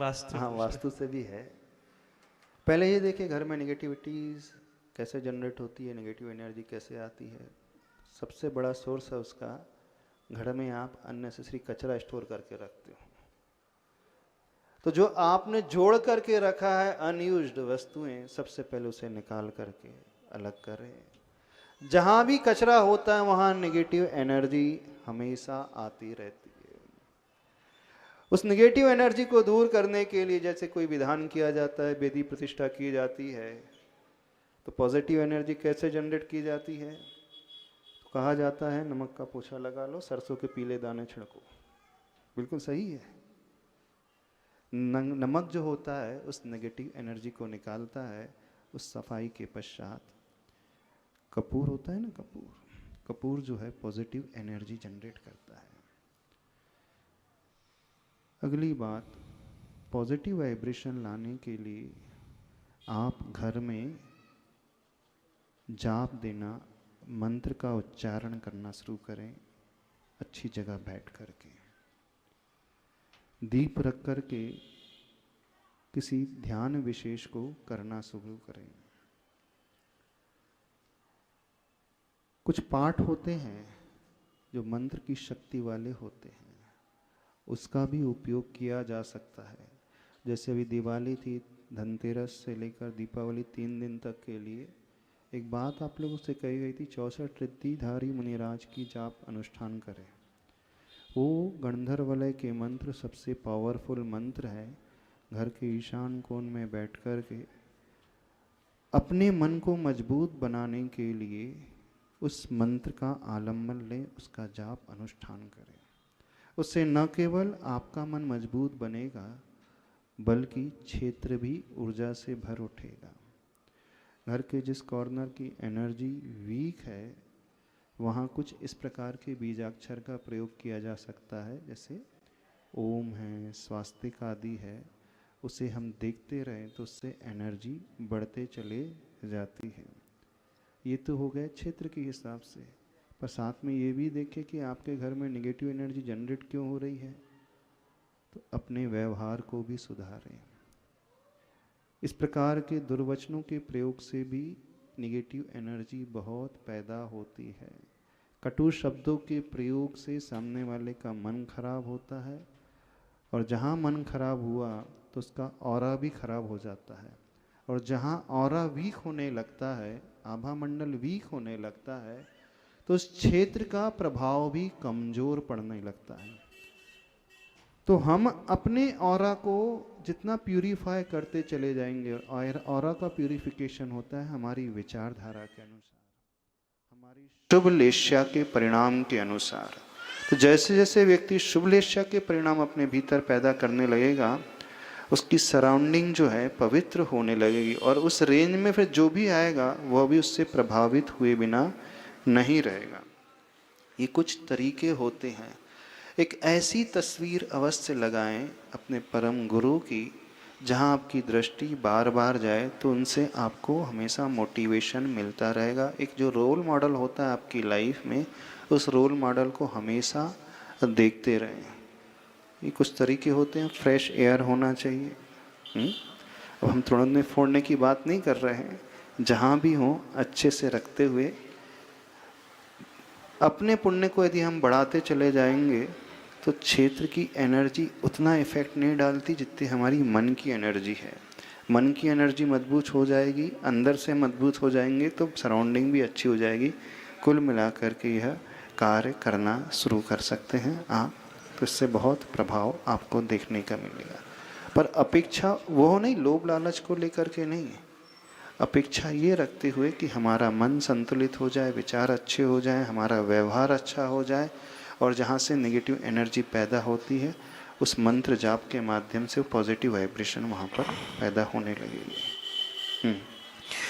वास्तु हाँ, वास्तु से भी है। पहले ये देखिए घर में नेगेटिविटीज़ कैसे जनरेट होती है, नेगेटिव एनर्जी कैसे आती है। सबसे बड़ा सोर्स है उसका, घर में आप अननेसेसरी कचरा स्टोर करके रखते हो। तो जो आपने जोड़ करके रखा है अनयूज्ड वस्तुएं, सबसे पहले उसे निकाल करके अलग करें। जहां भी कचरा होता है वहां नेगेटिव एनर्जी हमेशा आती रहती है। उस नेगेटिव एनर्जी को दूर करने के लिए जैसे कोई विधान किया जाता है, वेदी प्रतिष्ठा की जाती है, तो पॉजिटिव एनर्जी कैसे जनरेट की जाती है? तो कहा जाता है नमक का पोछा लगा लो, सरसों के पीले दाने छिड़को। बिल्कुल सही है। नमक जो होता है उस नेगेटिव एनर्जी को निकालता है। उस सफाई के पश्चात कपूर होता है ना, कपूर जो है पॉजिटिव एनर्जी जनरेट करता है। अगली बात, पॉजिटिव वाइब्रेशन लाने के लिए आप घर में जाप देना, मंत्र का उच्चारण करना शुरू करें। अच्छी जगह बैठ करके दीप रख करके किसी ध्यान विशेष को करना शुरू करें। कुछ पाठ होते हैं जो मंत्र की शक्ति वाले होते हैं, उसका भी उपयोग किया जा सकता है। जैसे अभी दिवाली थी, धनतेरस से लेकर दीपावली 3 दिन तक के लिए एक बात आप लोगों से कही गई थी, 64 रिद्धिधारी मुनिराज की जाप अनुष्ठान करें। वो गणधर वलय के मंत्र सबसे पावरफुल मंत्र है। घर के ईशान कोण में बैठ कर के अपने मन को मजबूत बनाने के लिए उस मंत्र का आलम्बन लें, उसका जाप अनुष्ठान करें। उससे न केवल आपका मन मजबूत बनेगा बल्कि क्षेत्र भी ऊर्जा से भर उठेगा। घर के जिस कॉर्नर की एनर्जी वीक है वहाँ कुछ इस प्रकार के बीजाक्षर का प्रयोग किया जा सकता है, जैसे ओम है, स्वास्तिक आदि है। उसे हम देखते रहें तो उससे एनर्जी बढ़ते चले जाती है। ये तो हो गया क्षेत्र के हिसाब से, पर साथ में ये भी देखें कि आपके घर में नेगेटिव एनर्जी जनरेट क्यों हो रही है, तो अपने व्यवहार को भी सुधारें। इस प्रकार के दुर्वचनों के प्रयोग से भी नेगेटिव एनर्जी बहुत पैदा होती है। कटु शब्दों के प्रयोग से सामने वाले का मन खराब होता है, और जहाँ मन खराब हुआ तो उसका ऑरा भी खराब हो जाता है। और जहाँ ऑरा वीक होने लगता है, आभा मंडल वीक होने लगता है, तो उस क्षेत्र का प्रभाव भी कमजोर पड़ने लगता है। तो हम अपने ऑरा को जितना प्यूरिफाई करते चले जाएंगे, और ऑरा का प्यूरिफिकेशन होता है हमारी विचारधारा के अनुसार, हमारी शुभ लेस्या के परिणाम के अनुसार। तो जैसे जैसे व्यक्ति शुभ लेस्या के परिणाम अपने भीतर पैदा करने लगेगा, उसकी सराउंडिंग जो है पवित्र होने लगेगी, और उस रेंज में फिर जो भी आएगा वह भी उससे प्रभावित हुए बिना नहीं रहेगा। ये कुछ तरीके होते हैं। एक ऐसी तस्वीर अवश्य लगाएं अपने परम गुरु की, जहां आपकी दृष्टि बार बार जाए तो उनसे आपको हमेशा मोटिवेशन मिलता रहेगा। एक जो रोल मॉडल होता है आपकी लाइफ में, उस रोल मॉडल को हमेशा देखते रहें। ये कुछ तरीके होते हैं। फ्रेश एयर होना चाहिए। अब हम तोड़ने फोड़ने की बात नहीं कर रहे हैं, जहाँ भी हो अच्छे से रखते हुए अपने पुण्य को यदि हम बढ़ाते चले जाएंगे तो क्षेत्र की एनर्जी उतना इफेक्ट नहीं डालती जितनी हमारी मन की एनर्जी है। मन की एनर्जी मजबूत हो जाएगी, अंदर से मजबूत हो जाएंगे तो सराउंडिंग भी अच्छी हो जाएगी। कुल मिलाकर के यह कार्य करना शुरू कर सकते हैं आप, तो इससे बहुत प्रभाव आपको देखने का मिलेगा। पर अपेक्षा वो नहीं, लोभ लालच को लेकर के नहीं, अपेक्षा ये रखते हुए कि हमारा मन संतुलित हो जाए, विचार अच्छे हो जाए, हमारा व्यवहार अच्छा हो जाए, और जहाँ से नेगेटिव एनर्जी पैदा होती है उस मंत्र जाप के माध्यम से पॉजिटिव वाइब्रेशन वहाँ पर पैदा होने लगेगी।